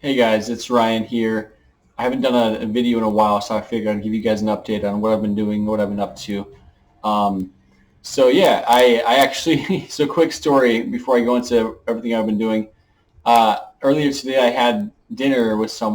Hey guys, it's Ryan here. I haven't done a video in a while, so I figured I'd give you guys an update on what I've been doing, what I've been up to. Um, I actually, so quick story before I go into everything I've been doing. Earlier today I had dinner with some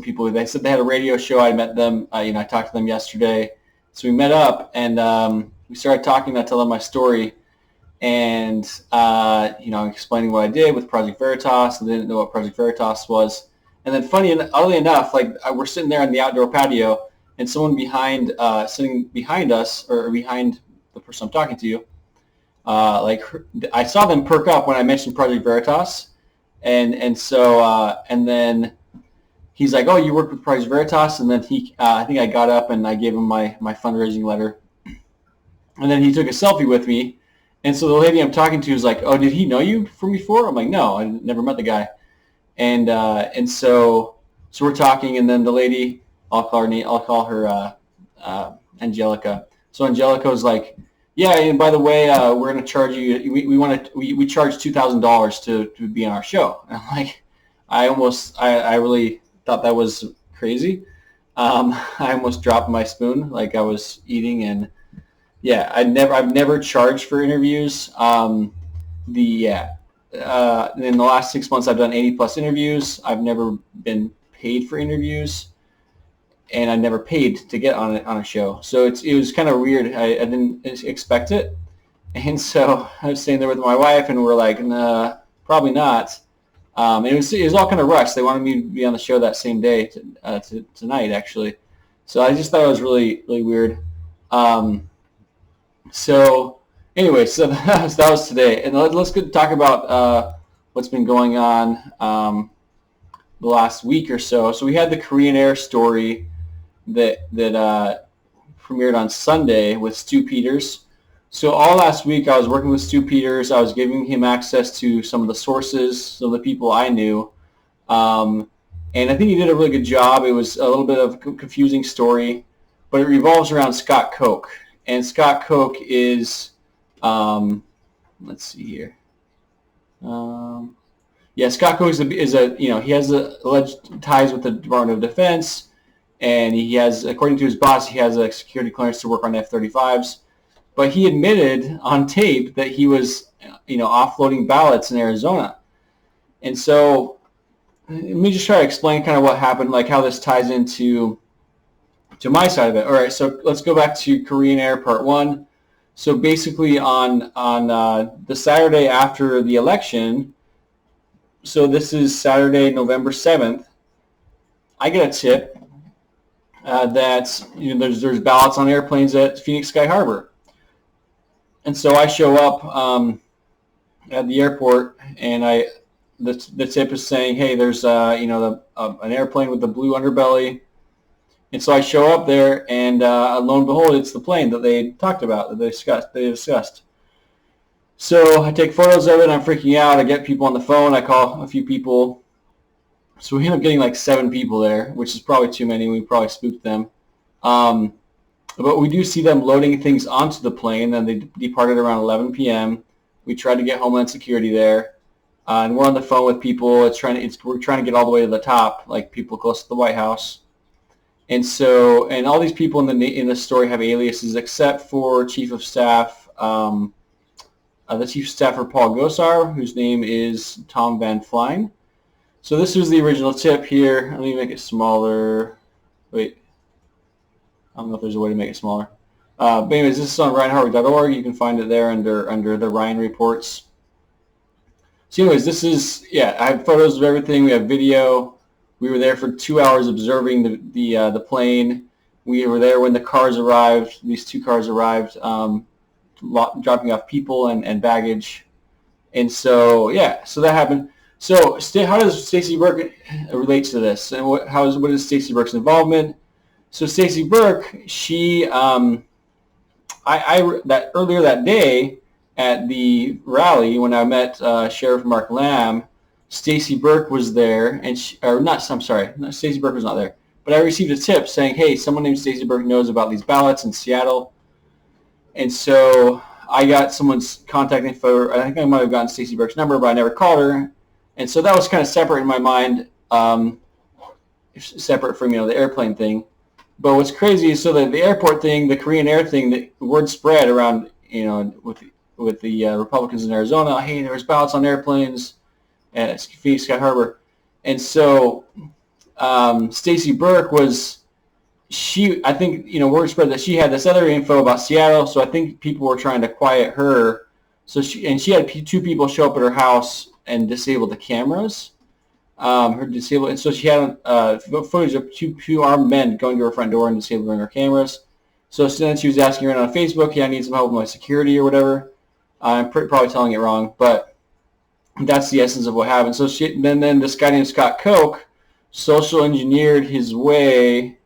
people. They said they had a radio show. I met them, I talked to them yesterday. So we met up and we started talking. I told them my story and explaining what I did with Project Veritas. I didn't know what Project Veritas was, and then oddly enough, we're sitting there on the outdoor patio, and someone sitting behind us or behind the person I'm talking to, I saw them perk up when I mentioned Project Veritas, and then he's like, "Oh, you work with Project Veritas," and then I think I got up and I gave him my fundraising letter, and then he took a selfie with me. And so the lady I'm talking to is like, "Oh, did he know you from before?" I'm like, "No, I never met the guy." And so we're talking, and then the lady, I'll call her Angelica. So Angelica was like, "Yeah, and by the way, we're going to charge you. We charge $2,000 to be on our show." And I'm like, I really thought that was crazy. I almost dropped my spoon like I was eating, and yeah, I've never charged for interviews. In the last 6 months, I've done 80 plus interviews. I've never been paid for interviews, and I never paid to get on a show. So it was kind of weird. I didn't expect it, and so I was sitting there with my wife, and we're like, "Nah, probably not." It was all kind of rushed. They wanted me to be on the show that same day, tonight actually. So I just thought it was really really weird. So anyway, so that was today, and let's talk about what's been going on the last week or so. So we had the Korean Air story that premiered on Sunday with Stu Peters. So all last week I was working with Stu Peters. I was giving him access to some of the sources, some of the people I knew, and I think he did a really good job. It was a little bit of a confusing story, but it revolves around Scott Koch. And Scott Koch is, let's see here. Scott Koch he has alleged ties with the Department of Defense, and he has, according to his boss, he has a security clearance to work on F-35s. But he admitted on tape that he was, offloading ballots in Arizona. And so let me just try to explain kind of what happened, like how this ties into my side of it. All right, so let's go back to Korean Air Part 1. So basically on the Saturday after the election, so this is Saturday, November 7th, I get a tip that there's ballots on airplanes at Phoenix Sky Harbor. And so I show up at the airport, and the tip is saying, "Hey, there's an airplane with a blue underbelly." And so I show up there, and lo and behold, it's the plane that they talked about, that they discussed. So I take photos of it. I'm freaking out. I get people on the phone. I call a few people. So we end up getting like 7 people there, which is probably too many. We probably spooked them. But we do see them loading things onto the plane, and they departed around 11 p.m. We tried to get Homeland Security there, and we're on the phone with people. We're trying to get all the way to the top, like people close to the White House. And all these people in the story have aliases, except for Chief of Staff, the Chief of Staff for Paul Gosar, whose name is Tom Van Flein. So this was the original tip here. Let me make it smaller. Wait, I don't know if there's a way to make it smaller. But anyways, this is on RyanHarvey.org. You can find it there under the Ryan Reports. So anyways, I have photos of everything. We have video. We were there for 2 hours observing the plane. We were there when the cars arrived. These 2 cars arrived, dropping off people and baggage. And so that happened. So how does Stacey Burke relate to this? And what is Stacey Burke's involvement? So Stacey Burke, she, that earlier that day at the rally when I met Sheriff Mark Lamb, Stacey Burke was there, and Stacey Burke was not there. But I received a tip saying, "Hey, someone named Stacey Burke knows about these ballots in Seattle," and so I got someone's contact info. I think I might have gotten Stacey Burke's number, but I never called her. And so that was kind of separate in my mind, separate from the airplane thing. But what's crazy is so that the airport thing, the Korean Air thing, the word spread around, with the Republicans in Arizona. Hey, there was ballots on airplanes at Phoenix Sky Harbor, and so Stacey Burke was. I think, word spread that she had this other info about Seattle, so I think people were trying to quiet her. So she had two people show up at her house and disable the cameras. And so she had footage of two armed men going to her front door and disabling her cameras. So then she was asking around on Facebook, I need some help with my security or whatever. I'm probably telling it wrong, but that's the essence of what happened. So then this guy named Scott Koch social engineered his way.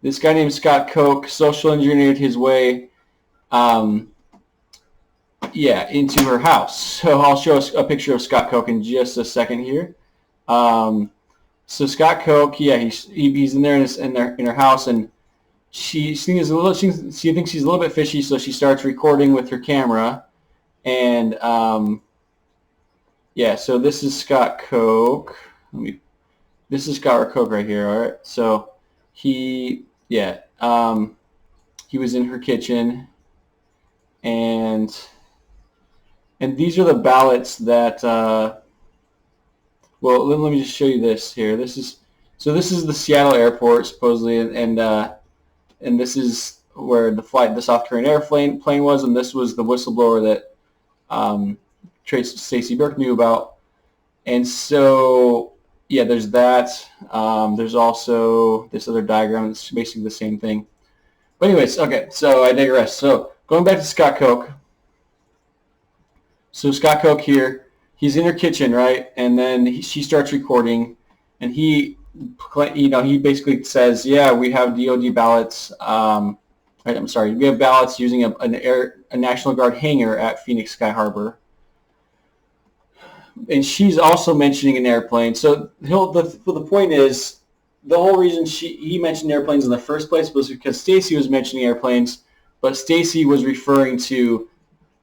This guy named Scott Koch social engineered his way, into her house. So I'll show us a picture of Scott Koch in just a second here. So Scott Koch, he's in there in her house, and she thinks she's a little bit fishy, so she starts recording with her camera, and so this is Scott Koch. This is Scott Koch right here. All right, so he was in her kitchen, and these are the ballots that. Well, let me just show you this here. This is the Seattle airport supposedly, and this is where the South Korean airplane was, and this was the whistleblower that Stacey Burke knew about, and so. Yeah, there's that. There's also this other diagram. It's basically the same thing. But anyways, okay, so I digress. So going back to Scott Koch. So Scott Koch here, he's in her kitchen, right? And then she starts recording, and he basically says, yeah, we have DOD ballots. We have ballots using a National Guard hangar at Phoenix Sky Harbor. And she's also mentioning an airplane. So the point is, the whole reason he mentioned airplanes in the first place was because Stacey was mentioning airplanes, but Stacey was referring to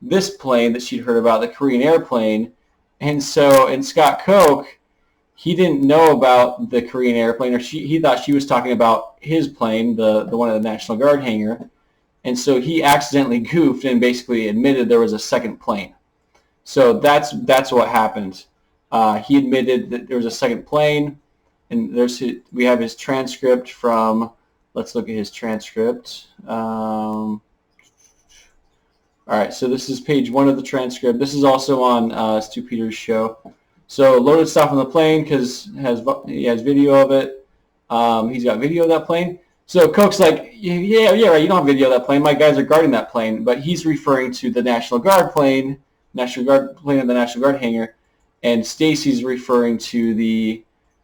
this plane that she'd heard about, the Korean airplane. And Scott Koch, he didn't know about the Korean airplane, or he thought she was talking about his plane, the one at the National Guard hangar. And so he accidentally goofed and basically admitted there was a second plane. So that's what happened. He admitted that there was a second plane, and we have his transcript from. Let's look at his transcript. All right, so this is page 1 of the transcript. This is also on Stu Peters' show. So loaded stuff on the plane because he has video of it. He's got video of that plane. So Koch's like, yeah, right. You don't have video of that plane. My guys are guarding that plane, but he's referring to the National Guard plane. National Guard plane in the National Guard hangar, and Stacey's referring to the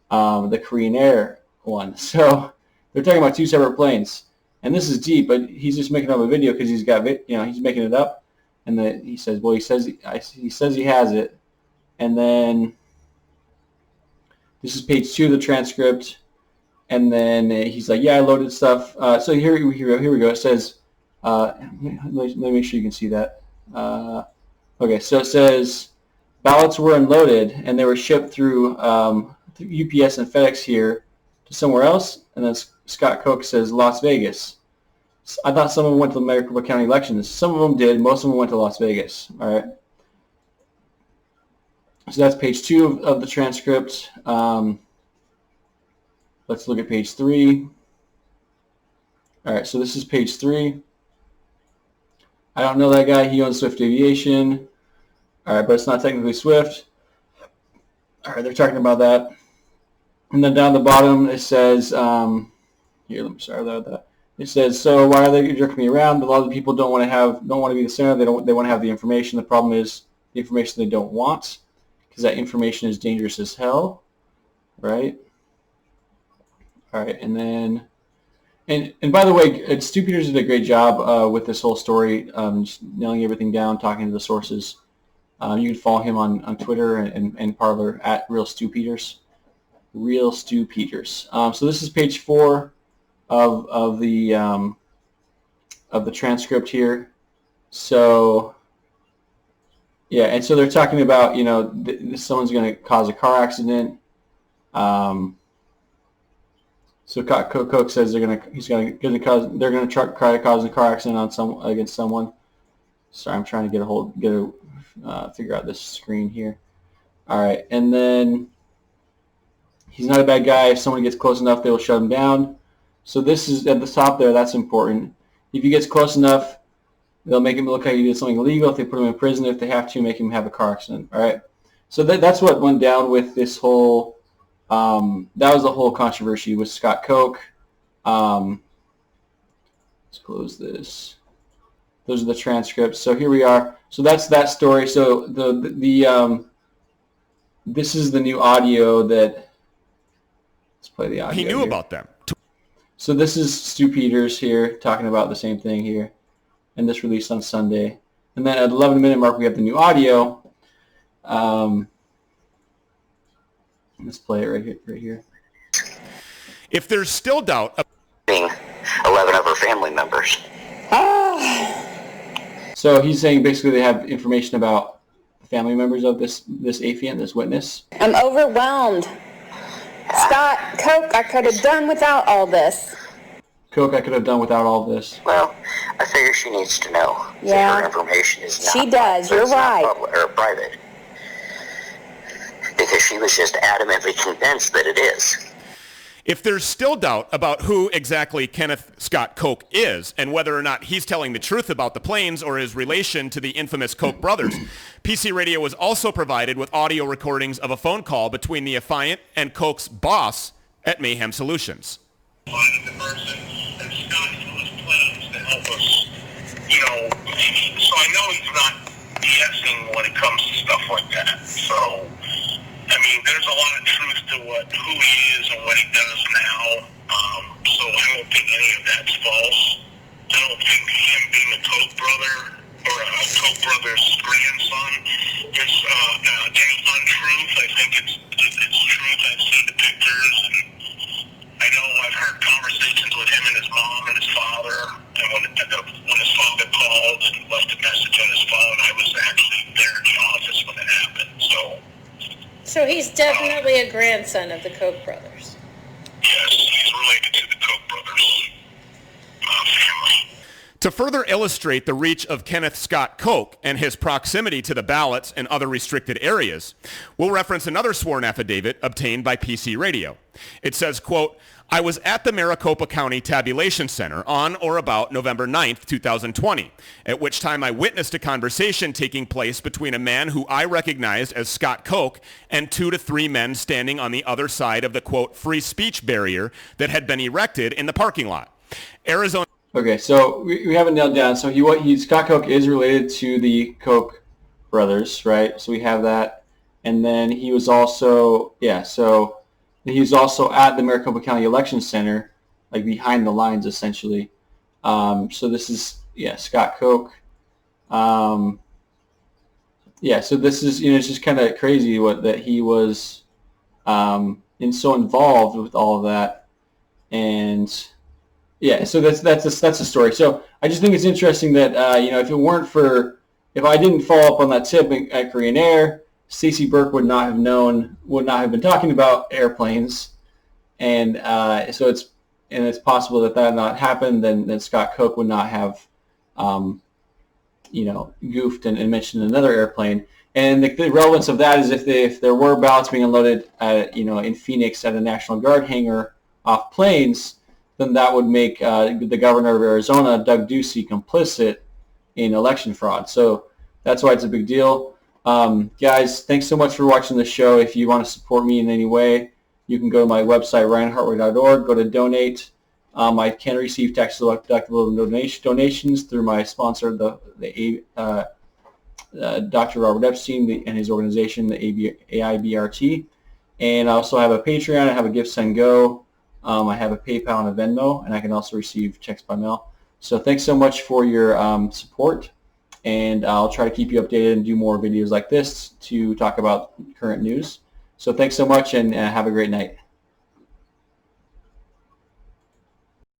Korean Air one. So they're talking about two separate planes, and this is deep. But he's just making up a video because he's making it up, and he says he has it, and then this is page 2 of the transcript, and then he's like, yeah, I loaded stuff. So here we go. It says, let me make sure you can see that. Okay, so it says ballots were unloaded and they were shipped through UPS and FedEx here to somewhere else. And then Scott Koch says Las Vegas. I thought some of them went to the Maricopa County elections. Some of them did. Most of them went to Las Vegas. All right. So that's page 2 of the transcript. Let's look at page 3. All right, so this is page 3. I don't know that guy. He owns Swift Aviation. All right, but it's not technically Swift. All right, they're talking about that. And then down the bottom it says, sorry about that. It says, so why are they jerking me around? A lot of people don't want to be the center. They want to have the information. The problem is the information they don't want, because that information is dangerous as hell, right? All right, and then. And by the way, Stu Peters did a great job with this whole story, just nailing everything down, talking to the sources. You can follow him on Twitter and Parler at Real Stu Peters. Real Stu Peters. So this is page 4 of the transcript here. So Yeah, and so they're talking about, someone's going to cause a car accident. So Scott Koch says they're going to try to cause a car accident against someone. Sorry, I'm trying to figure out this screen here. All right, and then he's not a bad guy. If someone gets close enough, they will shut him down. So this is at the top there. That's important. If he gets close enough, they'll make him look like he did something illegal. If they put him in prison, if they have to, make him have a car accident. All right. So that's what went down with this whole. That was the whole controversy with Scott Koch. Let's close this. Those are the transcripts. So here we are. So that's that story. So this is the new audio that. Let's play the audio. He knew about them. So this is Stu Peters here talking about the same thing here, and this released on Sunday. And then at the 11-minute mark, we have the new audio. Let's play it right here. If there's still doubt, 11 of her family members. So he's saying basically they have information about the family members of this affiant, this witness. I'm overwhelmed. Scott Koch, I could have done without all this. Koch, I could have done without all this. Well, I figure she needs to know that her information is not. She does. You're right. Public or private, because she was just adamantly convinced that it is. if there's still doubt about who exactly Kenneth Scott Koch is and whether or not he's telling the truth about the planes or his relation to the infamous Koch brothers, PC Radio was also provided with audio recordings of a phone call between the affiant and Koch's boss at Mayhem Solutions. Finding the person and Scotty those planes to help us, so I know he's not BSing when it comes to stuff like that. So, I mean, there's a lot of truth to who he is and what he does now. So I don't think any of that's false. I don't think him being a Koch brother or a Koch brother's grandson is any untruth. I think it's truth. I've seen the pictures, and I know I've heard conversations with him and his mom and his father. And when his father called and left a message on his phone, I was actually there in the office when it happened. So he's definitely a grandson of the Koch brothers. Yes, he's related to the Koch brothers family. To further illustrate the reach of Kenneth Scott Koch and his proximity to the ballots and other restricted areas, we'll reference another sworn affidavit obtained by PC Radio. It says, quote, I was at the Maricopa County Tabulation Center on or about November 9th, 2020, at which time I witnessed a conversation taking place between a man who I recognized as Scott Koch and 2 to 3 men standing on the other side of the, quote, free speech barrier that had been erected in the parking lot. Arizona. Okay, so we have it nailed down. So Scott Koch is related to the Koch brothers, right? So we have that. And then he was also, he was also at the Maricopa County Election Center, like behind the lines, essentially. So this is, Scott Koch. So this is, it's just kind of crazy that he was so involved with all of that. And, so that's the story. So I just think it's interesting that, if I didn't follow up on that tip at Korean Air, Stacey Burke would not have been talking about airplanes, and so it's possible that had not happened. Then Scott Koch would not have, goofed and mentioned another airplane. And the relevance of that is if there were ballots being unloaded, in Phoenix at a National Guard hangar off planes, then that would make the governor of Arizona, Doug Ducey, complicit in election fraud. So that's why it's a big deal. Guys, thanks so much for watching the show. If you want to support me in any way, you can go to my website, ryanhartway.org, go to donate. I can receive tax-deductible donations through my sponsor, Dr. Robert Epstein and his organization, the AIBRT. And I also have a Patreon. I have a Give, Send, Go. I have a PayPal and a Venmo, and I can also receive checks by mail. So thanks so much for your support. And I'll try to keep you updated and do more videos like this to talk about current news. So thanks so much, and have a great night.